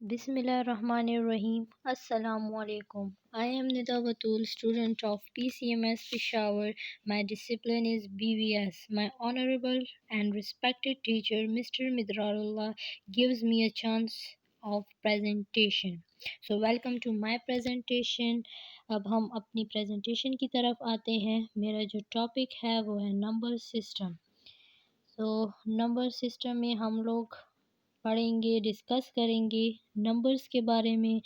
Bismillahirrahmanirrahim. Assalamu alaikum. I am Nida Batul, student of PCMS Peshawar. My discipline is BVS. My honorable and respected teacher, Mr. Midrarullah, gives me a chance of presentation. So welcome to my presentation. अब हम अपनी presentation की तरफ आते हैं. मेरा जो topic है वो है number system. तो नंबर सिस्टम में हम लोग पढ़ेंगे, डिस्कस करेंगे नंबर्स के बारे में।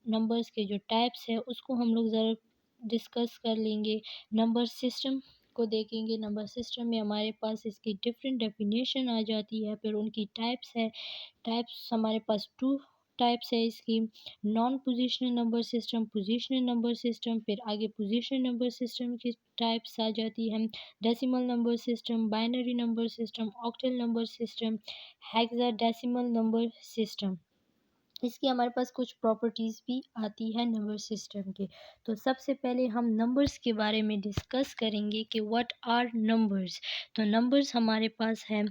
नंबर्स के जो टाइप्स है उसको हम लोग ज़रा डिस्कस कर लेंगे। नंबर सिस्टम को देखेंगे। नंबर सिस्टम में हमारे पास इसकी डिफरेंट डेफिनेशन आ जाती है। फिर उनकी टाइप्स है। टाइप्स हमारे पास टू टाइप्स है इसकी। Non positional number system, positional number system, फिर आगे पोजिशनल नंबर सिस्टम की टाइप्स आ जाती है। Decimal number system, binary number system, octal number system, hexadecimal number system. इसकी हमारे पास कुछ प्रॉपर्टीज़ भी आती है नंबर सिस्टम के। तो सबसे पहले हम नंबर्स के बारे में डिस्कस करेंगे कि व्हाट आर नंबर्स। तो नंबर्स हमारे पास है,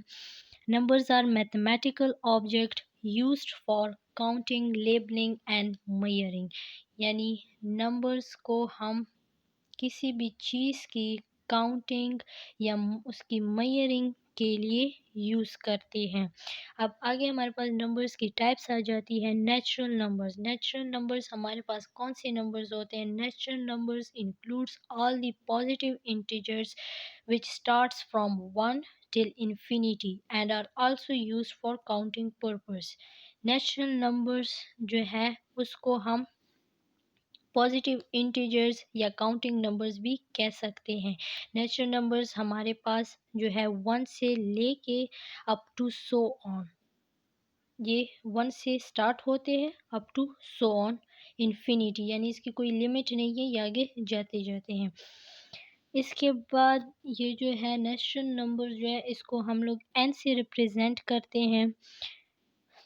numbers are mathematical object used for counting, labeling and measuring. यानी नंबर्स को हम किसी भी चीज़ की काउंटिंग या उसकी मेजरिंग के लिए यूज़ करते हैं। अब आगे हमारे पास नंबर्स की टाइप्स आ जाती है। Natural numbers. नेचुरल नंबर्स हमारे पास कौन से नंबर्स होते हैं? Natural numbers includes all the positive integers which starts from 1 till infinity and are also used for counting purpose। Natural numbers जो है उसको हम पॉजिटिव इंटीजर्स या काउंटिंग नंबर्स भी कह सकते हैं। नेचुरल नंबर्स हमारे पास जो है 1 से लेके अप टू सो ऑन, ये 1 से स्टार्ट होते हैं up to so on infinity, यानी इसकी कोई लिमिट नहीं है, ये आगे जाते जाते हैं। इसके बाद ये जो है नेचुरल नंबर जो है इसको हम लोग एन से रिप्रेजेंट करते हैं।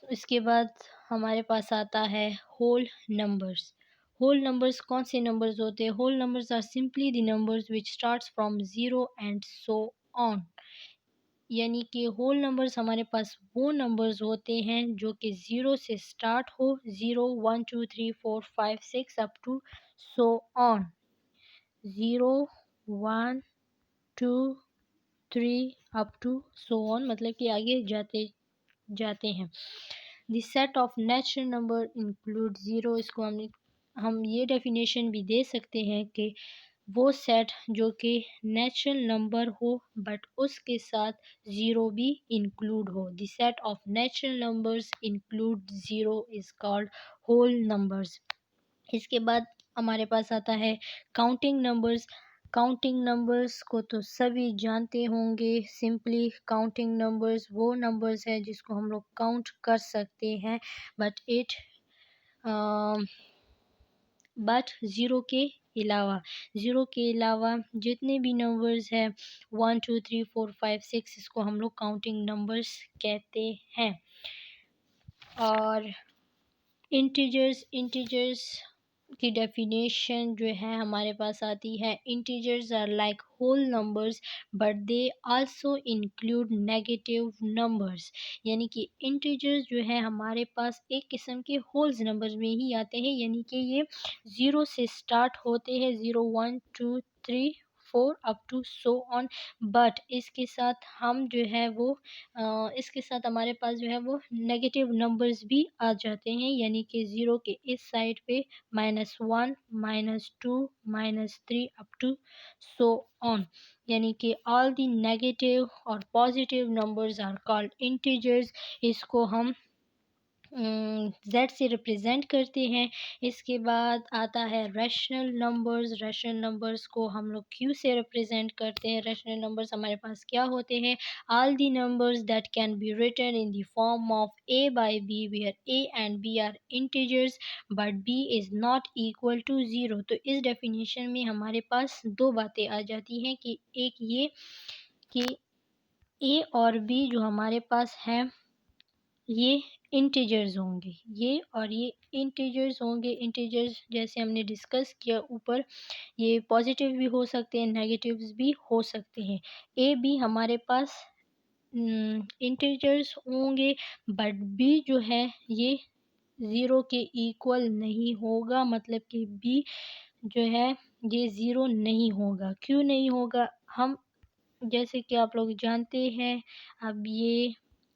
इसके बाद हमारे पास आता है होल नंबर्स। होल नंबर्स कौन से नंबर्स होते हैं? Whole numbers are simply the numbers which starts from zero and so on. यानी कि होल नंबर्स हमारे पास वो नंबर्स होते हैं जो कि ज़ीरो से स्टार्ट हो, 0 1 2 3 4 5 6 up to so on. 0 1 2 3 up to so on, मतलब कि आगे जाते जाते हैं। The set of natural number include zero. इसको हम ये डेफिनेशन भी दे सकते हैं कि वो सेट जो कि नेचुरल नंबर हो बट उसके साथ ज़ीरो भी इंक्लूड हो। The set of natural numbers include zero is called whole numbers. इसके बाद हमारे पास आता है काउंटिंग नंबर्स। काउंटिंग नंबर्स को तो सभी जानते होंगे। सिंपली काउंटिंग नंबर्स वो नंबर्स है जिसको हम लोग काउंट कर सकते हैं बट ज़ीरो के अलावा जितने भी नंबर्स हैं 1 2 3 4 5 6 इसको हम लोग काउंटिंग नंबर्स कहते हैं। और इंटीजर्स की डेफिनेशन जो है हमारे पास आती है। Integers are like whole numbers but they also include negative numbers. यानी कि इंटीजर्स जो है हमारे पास एक किस्म के होल्स नंबर्स में ही आते हैं, यानी कि ये ज़ीरो से स्टार्ट होते हैं, 0 1 2 3 4 up to so on. But इसके साथ हम जो है वो इसके साथ हमारे पास जो है वो नेगेटिव नंबर्स भी आ जाते हैं, यानी कि ज़ीरो के इस साइड पे -1 -2 -3 अप टू सो ऑन। यानी कि ऑल द नेगेटिव और positive numbers are called integers. इसको हम जेड से रिप्रेजेंट करते हैं। इसके बाद आता है रैशनल नंबर्स। रैशनल नंबर्स को हम लोग क्यू से रिप्रेजेंट करते हैं। रैशनल नंबर्स हमारे पास क्या होते हैं? All the numbers that can be written in the form of a by b where a and b are integers but b is not equal to 0। तो इस डेफिनेशन में हमारे पास दो बातें आ जाती हैं कि एक ये कि a और b जो हमारे पास है ये इंटीजर्स होंगे, ये और ये इंटीजर्स होंगे। इंटीजर्स जैसे हमने डिस्कस किया ऊपर, ये पॉजिटिव भी हो सकते हैं, नेगेटिव्स भी हो सकते हैं। ए बी हमारे पास इंटीजर्स होंगे बट बी जो है ये ज़ीरो के इक्वल नहीं होगा, मतलब कि बी जो है ये ज़ीरो नहीं होगा। क्यों नहीं होगा? हम जैसे कि आप लोग जानते हैं, अब ये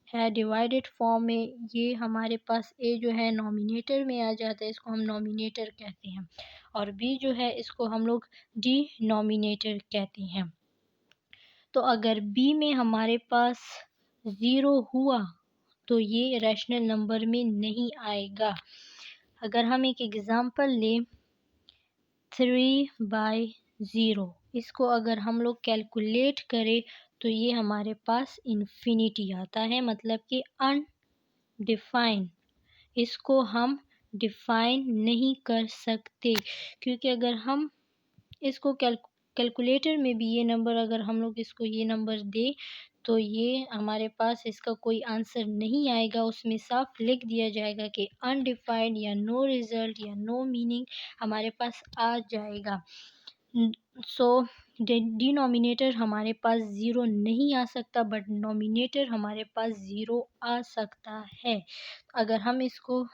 है डिवाइडेड फॉर्म में, ये हमारे पास ए जो है नॉमिनेटर में आ जाता है, इसको हम नॉमिनेटर कहते हैं, और बी जो है इसको हम लोग डिनोमिनेटर कहते हैं। तो अगर बी में हमारे पास ज़ीरो हुआ तो ये रैशनल नंबर में नहीं आएगा। अगर हम एक एग्ज़ाम्पल लें, 3/0, इसको अगर हम लोग कैलकुलेट करें तो ये हमारे पास इन्फिनिटी आता है, मतलब कि अनडिफाइन। इसको हम डिफाइन नहीं कर सकते, क्योंकि अगर हम इसको कैलकुलेटर में भी ये नंबर, अगर हम लोग इसको ये नंबर दें तो ये हमारे पास इसका कोई आंसर नहीं आएगा। उसमें साफ लिख दिया जाएगा कि अनडिफाइंड या नो रिज़ल्ट या नो मीनिंग हमारे पास आ जाएगा। सो डिनोमिनेटर हमारे पास ज़ीरो नहीं आ सकता, बट नोमिनेटर हमारे पास ज़ीरो आ सकता है। अगर हम इसको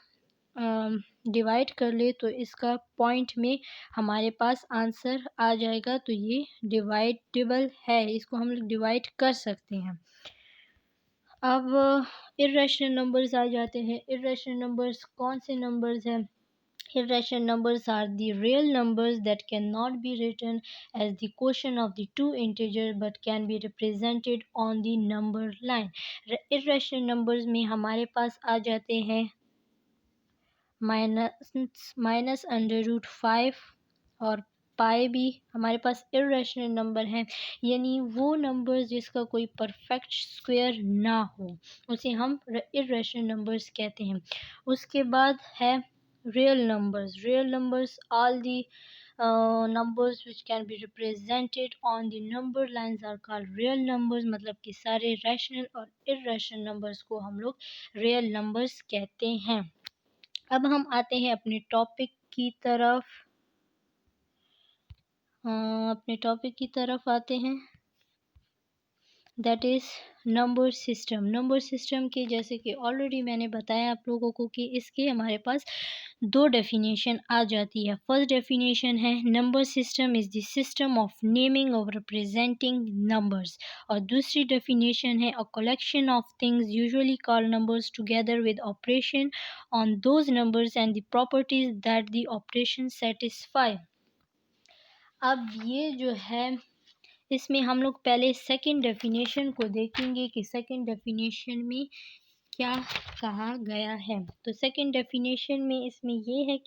डिवाइड कर ले तो इसका पॉइंट में हमारे पास आंसर आ जाएगा, तो ये डिवाइडेबल है, इसको हम लोग डिवाइड कर सकते हैं। अब इर्रेशनल नंबर्स आ जाते हैं। इर्रेशनल नंबर्स कौन से नंबर्स हैं? Irrational numbers are the real numbers that cannot be written as the quotient of the two integers but can be represented on the number line. Irrational numbers में हमारे पास आ जाते हैं minus √5 और पाई भी हमारे पास इर्रेशनल नंबर हैं, यानी वो नंबर जिसका कोई परफेक्ट स्क्वायर ना हो उसे हम इर्रेशनल नंबर्स कहते हैं। उसके बाद है real numbers. Real numbers all the numbers which can be represented on the number lines are called real numbers, मतलब कि सारे रैशनल और इर्रेशनल नंबर्स को हम लोग रियल नंबर्स कहते हैं। अब हम आते हैं अपने टॉपिक की तरफ। आते हैं, that is number system. Number system के जैसे कि ऑलरेडी मैंने बताया आप लोगों को कि इसके हमारे पास दो डेफिनेशन आ जाती है। फर्स्ट डेफिनेशन है number system is the system of naming और रिप्रेजेंटिंग नंबर्स, और दूसरी डेफिनेशन है a collection of things usually called numbers together with operation on those numbers and the properties that the operation satisfy. अब ये जो है इसमें हम लोग पहले सेकंड डेफिनेशन को देखेंगे कि सेकंड डेफिनेशन में क्या कहा गया है। तो सेकंड डेफिनेशन में इसमें ये है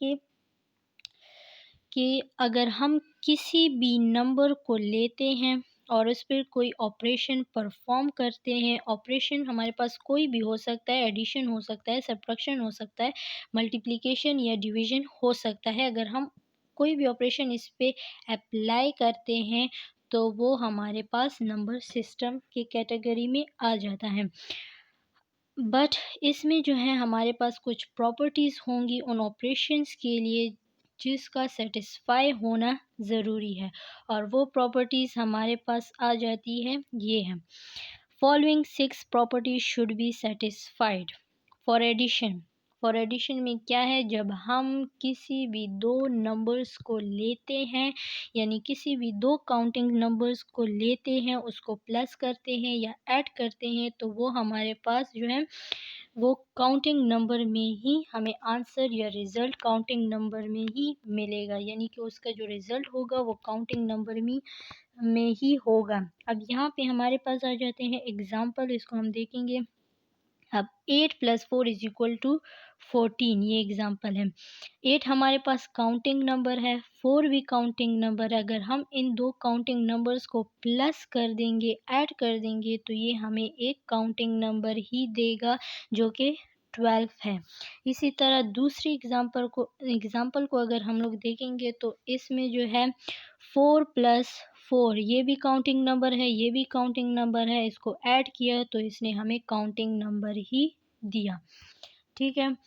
कि अगर हम किसी भी नंबर को लेते हैं और उस पर कोई ऑपरेशन परफॉर्म करते हैं, ऑपरेशन हमारे पास कोई भी हो सकता है, एडिशन हो सकता है, सब्ट्रैक्शन हो सकता है, मल्टीप्लिकेशन या डिवीज़न हो सकता है, अगर हम कोई भी ऑपरेशन इस पे अप्लाई करते हैं तो वो हमारे पास नंबर सिस्टम की कैटेगरी में आ जाता है। बट इसमें जो है हमारे पास कुछ प्रॉपर्टीज़ होंगी उन ऑपरेशंस के लिए जिसका सेटिस्फाई होना ज़रूरी है, और वो प्रॉपर्टीज़ हमारे पास आ जाती है, ये है following 6 properties should be satisfied. For addition, for addition में क्या है, जब हम किसी भी दो नंबर्स को लेते हैं, यानी किसी भी दो काउंटिंग नंबर्स को लेते हैं, उसको प्लस करते हैं या ऐड करते हैं, तो वो हमारे पास जो है वो काउंटिंग नंबर में ही हमें आंसर या रिज़ल्ट काउंटिंग नंबर में ही मिलेगा, यानी कि उसका जो रिज़ल्ट होगा वो काउंटिंग नंबर में ही होगा। अब यहाँ पे हमारे पास आ जाते हैं एग्ज़ाम्पल, इसको हम देखेंगे। अब 8 + 4 = 14, ये एग्ज़ाम्पल है। 8 हमारे पास काउंटिंग नंबर है, 4 भी काउंटिंग नंबर है। अगर हम इन दो काउंटिंग नंबर्स को प्लस कर देंगे, ऐड कर देंगे, तो ये हमें एक काउंटिंग नंबर ही देगा जो कि 12 है। इसी तरह दूसरी एग्ज़ाम्पल को अगर हम लोग देखेंगे तो इसमें जो है 4 + 4, ये भी काउंटिंग नंबर है, ये भी काउंटिंग नंबर है, इसको ऐड किया तो इसने हमें काउंटिंग नंबर ही दिया। ठीक है,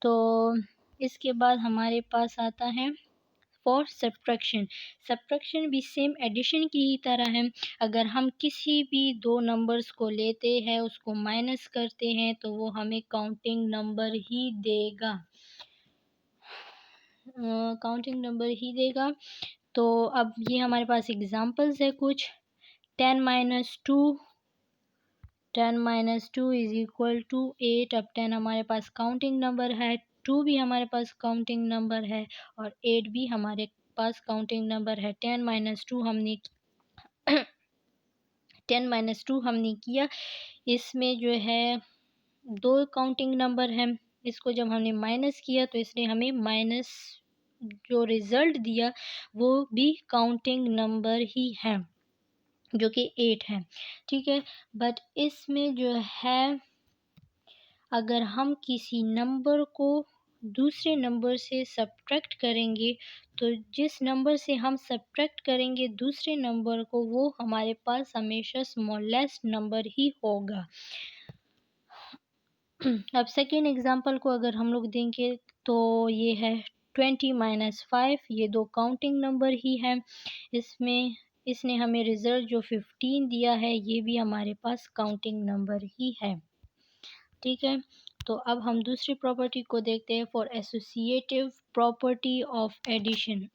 तो इसके बाद हमारे पास आता है फॉर सब्ट्रैक्शन। सब्ट्रैक्शन भी सेम एडिशन की ही तरह है। अगर हम किसी भी दो नंबर्स को लेते हैं, उसको माइनस करते हैं, तो वो हमें काउंटिंग नंबर ही देगा। काउंटिंग नंबर ही देगा। तो अब ये हमारे पास एग्जांपल्स है कुछ। 10 - 2 इज इक्वल टू 8। अब 10 हमारे पास काउंटिंग नंबर है, 2 भी हमारे पास काउंटिंग नंबर है और 8 भी हमारे पास काउंटिंग नंबर है। 10 - 2 हमने किया। इसमें जो है 2 काउंटिंग नंबर है। इसको जब हमने माइनस किया तो इसने हमें माइनस जो रिज़ल्ट दिया वो भी काउंटिंग नंबर ही है, जो कि 8 है। ठीक है, बट इसमें जो है अगर हम किसी नंबर को दूसरे नंबर से सब्ट्रैक्ट करेंगे तो जिस नंबर से हम सब्ट्रैक्ट करेंगे दूसरे नंबर को, वो हमारे पास हमेशा स्मॉलेस्ट नंबर ही होगा। अब सेकेंड एग्जांपल को अगर हम लोग देंगे तो ये है 20 - 5। ये 2 काउंटिंग नंबर ही है। इसमें इसने हमें रिज़ल्ट जो 15 दिया है ये भी हमारे पास काउंटिंग नंबर ही है। ठीक है, तो अब हम दूसरी प्रॉपर्टी को देखते हैं, for associative property of addition.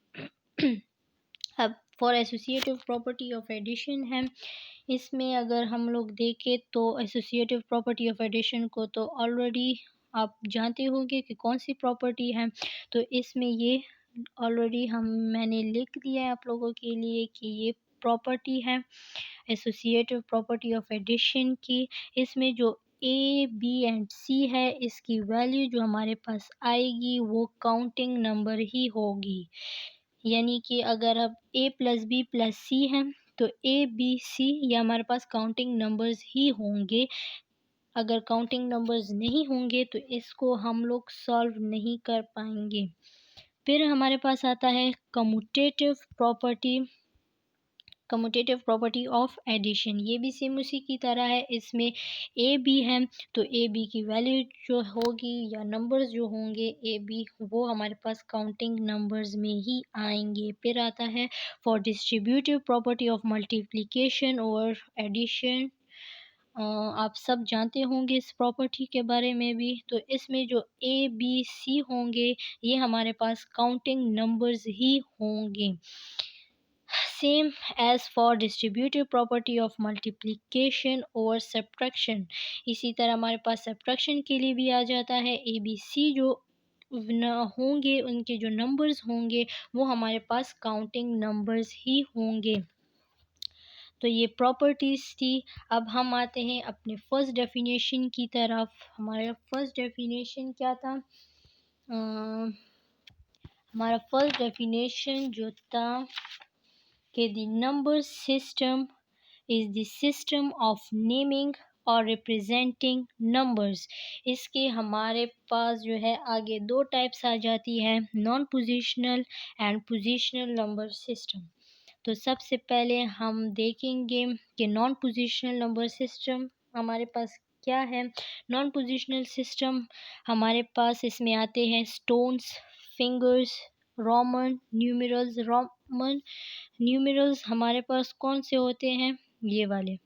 अब for associative property of addition है। इसमें अगर हम लोग देखें तो एसोसिएटिव प्रॉपर्टी ऑफ एडिशन को तो ऑलरेडी आप जानते होंगे कि कौन सी प्रॉपर्टी है। तो इसमें ये ऑलरेडी मैंने लिख दिया है आप लोगों के लिए कि ये प्रॉपर्टी है एसोसिएटिव प्रॉपर्टी ऑफ एडिशन की। इसमें जो ए बी एंड सी है इसकी वैल्यू जो हमारे पास आएगी वो काउंटिंग नंबर ही होगी। यानी कि अगर अब ए प्लस बी प्लस सी है तो ए बी सी ये हमारे पास काउंटिंग नंबर्स ही होंगे। अगर काउंटिंग नंबर्स नहीं होंगे तो इसको हम लोग सॉल्व नहीं कर पाएंगे। फिर हमारे पास आता है कम्यूटेटिव प्रॉपर्टी ऑफ एडिशन। ये भी सेम उसी की तरह है। इसमें ए बी है तो ए बी की वैल्यू जो होगी या नंबर्स जो होंगे ए बी वो हमारे पास काउंटिंग नंबर्स में ही आएंगे। फिर आता है for distributive property of multiplication और एडिशन। आप सब जानते होंगे इस प्रॉपर्टी के बारे में भी। तो इसमें जो ए बी सी होंगे ये हमारे पास काउंटिंग नंबर्स ही होंगे। Same as for distributive property of multiplication और सब्ट्रैक्शन। इसी तरह हमारे पास सब्ट्रैक्शन के लिए भी आ जाता है। ए बी सी जो होंगे उनके जो नंबर्स होंगे वो हमारे पास काउंटिंग नंबर्स ही होंगे। तो ये प्रॉपर्टीज़ थी। अब हम आते हैं अपने फर्स्ट डेफिनेशन की तरफ। हमारा फर्स्ट डेफिनेशन क्या था? हमारा फर्स्ट डेफिनेशन जो था कि the number system is the system of naming और रिप्रेजेंटिंग नंबर्स। इसके हमारे पास जो है आगे 2 टाइप्स आ जाती है, non positional and positional number system. तो सबसे पहले हम देखेंगे कि नॉन पोजिशनल नंबर सिस्टम हमारे पास क्या है। नॉन पोजिशनल सिस्टम हमारे पास इसमें आते हैं stones, fingers, Roman numerals. Roman numerals हमारे पास कौन से होते हैं? ये वाले,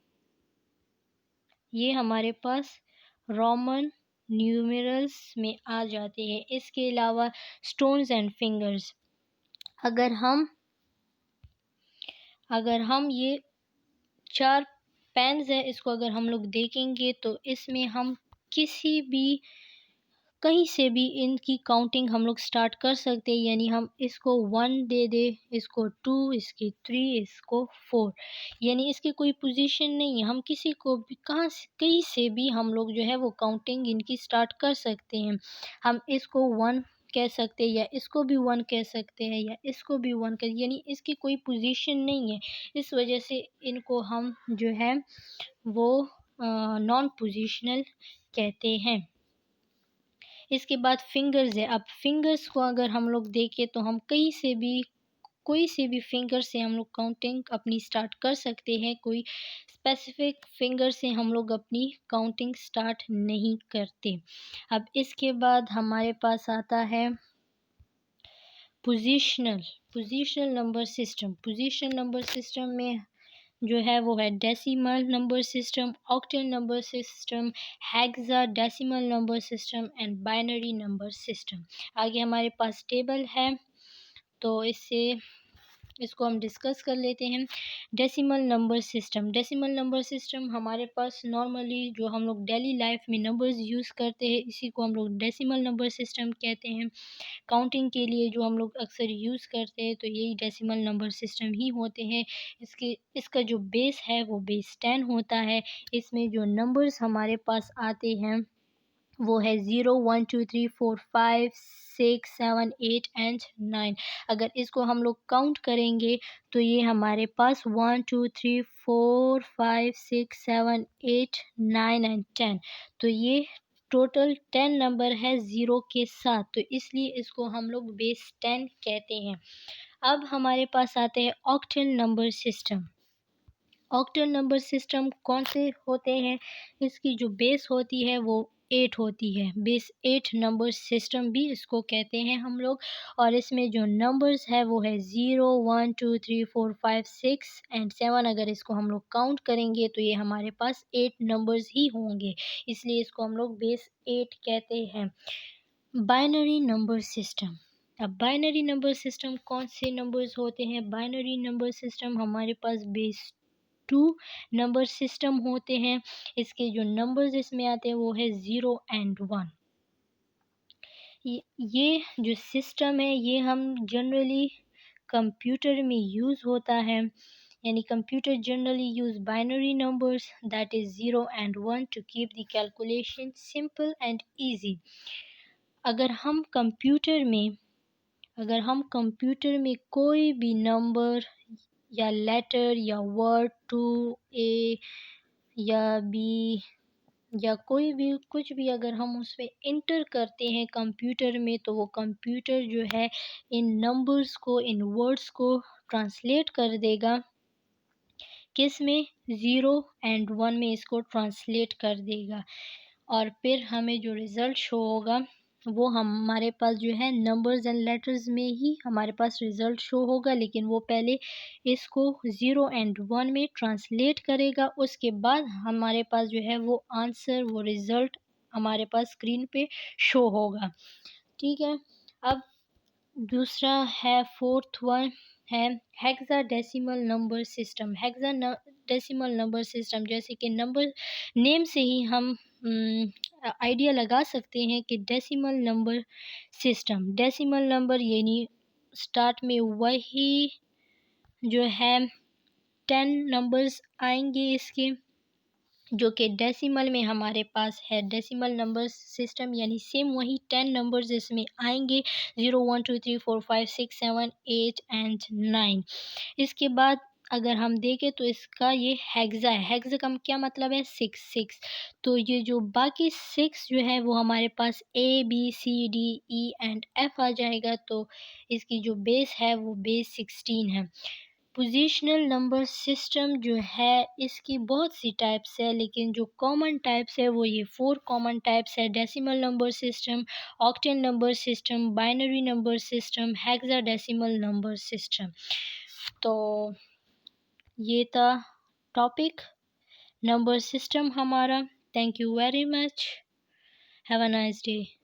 ये हमारे पास रोमन न्यूमेरल्स में आ जाते हैं। इसके अलावा स्टोन्स एंड फिंगर्स, अगर हम ये 4 पेन्स है इसको अगर हम लोग देखेंगे तो इसमें हम कहीं से भी इनकी काउंटिंग हम लोग स्टार्ट कर सकते हैं। यानी हम इसको 1 दे दे, इसको 2, इसकी 3, इसको 4। यानी इसकी कोई पोजीशन नहीं है। हम किसी को भी कहीं से भी हम लोग जो है वो काउंटिंग इनकी स्टार्ट कर सकते हैं। हम इसको 1 कह सकते हैं या इसको भी 1 कह सकते हैं या इसको भी 1 कह, यानी इसकी कोई पोजीशन नहीं है। इस वजह से इनको हम जो है वो नॉन पोजिशनल कहते हैं। इसके बाद फिंगर्स है। अब फिंगर्स को अगर हम लोग देखें तो हम कोई से भी फिंगर से हम लोग काउंटिंग अपनी स्टार्ट कर सकते हैं। कोई स्पेसिफिक फिंगर से हम लोग अपनी काउंटिंग स्टार्ट नहीं करते। अब इसके बाद हमारे पास आता है positional number system. Positional number system में जो है वो है decimal number system, octal number system, hexa decimal number system and binary number system. आगे हमारे पास टेबल है, तो इसको हम डिस्कस कर लेते हैं। Decimal number system, decimal number system हमारे पास नॉर्मली जो हम लोग डेली लाइफ में नंबर्स यूज़ करते हैं, इसी को हम लोग डेसिमल नंबर सिस्टम कहते हैं। काउंटिंग के लिए जो हम लोग अक्सर यूज़ करते हैं, तो यही डेसिमल नंबर सिस्टम ही होते हैं। इसका जो बेस है वो बेस 10 होता है। इसमें जो नंबर्स हमारे पास आते हैं वो है 0 1 2 3 4 5 6 7 8 एंड 9। अगर इसको हम लोग काउंट करेंगे तो ये हमारे पास 1 2 3 4 5 6 7 8 9 एंड 10। तो ये टोटल 10 नंबर है ज़ीरो के साथ, तो इसलिए इसको हम लोग बेस 10 कहते हैं। अब हमारे पास आते हैं octal number system. Octal number system कौन से होते हैं? इसकी जो बेस होती है वो 8 होती है। बेस 8 नंबर सिस्टम भी इसको कहते हैं हम लोग। और इसमें जो नंबर्स है वो है 0 1 2 3 4 5 6 एंड 7। अगर इसको हम लोग काउंट करेंगे तो ये हमारे पास 8 नंबर्स ही होंगे, इसलिए इसको हम लोग बेस 8 कहते हैं। Binary number system. अब बाइनरी नंबर सिस्टम कौन से नंबर्स होते हैं? बाइनरी नंबर सिस्टम हमारे पास बेस 2 नंबर सिस्टम होते हैं। इसके जो नंबर्स इसमें आते हैं वो है 0 एंड 1। ये जो सिस्टम है ये हम जनरली कंप्यूटर में यूज़ होता है, यानी computer generally use binary numbers that is 0 and 1 to keep the calculation simple and easy. अगर हम कंप्यूटर में अगर हम कंप्यूटर में कोई भी नंबर या लेटर या वर्ड टू ए या बी या कोई भी कुछ भी अगर हम उसमें इंटर करते हैं कंप्यूटर में, तो वो कंप्यूटर जो है इन नंबर्स को, इन वर्ड्स को ट्रांसलेट कर देगा। किस में? 0 एंड 1 में इसको ट्रांसलेट कर देगा। और फिर हमें जो रिज़ल्ट शो होगा वो हमारे पास जो है नंबर्स एंड लेटर्स में ही हमारे पास रिज़ल्ट शो होगा, लेकिन वो पहले इसको 0 एंड 1 में ट्रांसलेट करेगा। उसके बाद हमारे पास जो है वो आंसर, वो रिज़ल्ट हमारे पास स्क्रीन पे शो होगा। ठीक है। अब दूसरा है, फोर्थ वन है hexadecimal number system. Hexadecimal number system, जैसे कि नंबर नेम से ही हम आइडिया लगा सकते हैं कि decimal number system, decimal number यानी स्टार्ट में वही जो है 10 नंबर्स आएंगे इसके, जो कि डेसिमल में हमारे पास है। डेसिमल नंबर सिस्टम यानी सेम वही 10 नंबर्स इसमें आएंगे, 0 1 2 3 4 5 6 7 8 एंड 9। इसके बाद अगर हम देखें तो इसका ये हेक्सा है। हेक्सा का क्या मतलब है? 6। तो ये जो बाकी 6 जो है वो हमारे पास A B C D E and F आ जाएगा, तो इसकी जो बेस है वो बेस 16 है। पोजीशनल नंबर सिस्टम जो है इसकी बहुत सी टाइप्स है, लेकिन जो कॉमन टाइप्स है वो ये 4 कॉमन टाइप्स है। Decimal number system, octane number system, binary number system, hexadecimal number system. तो ये था टॉपिक नंबर सिस्टम हमारा। Thank you very much. Have a nice day.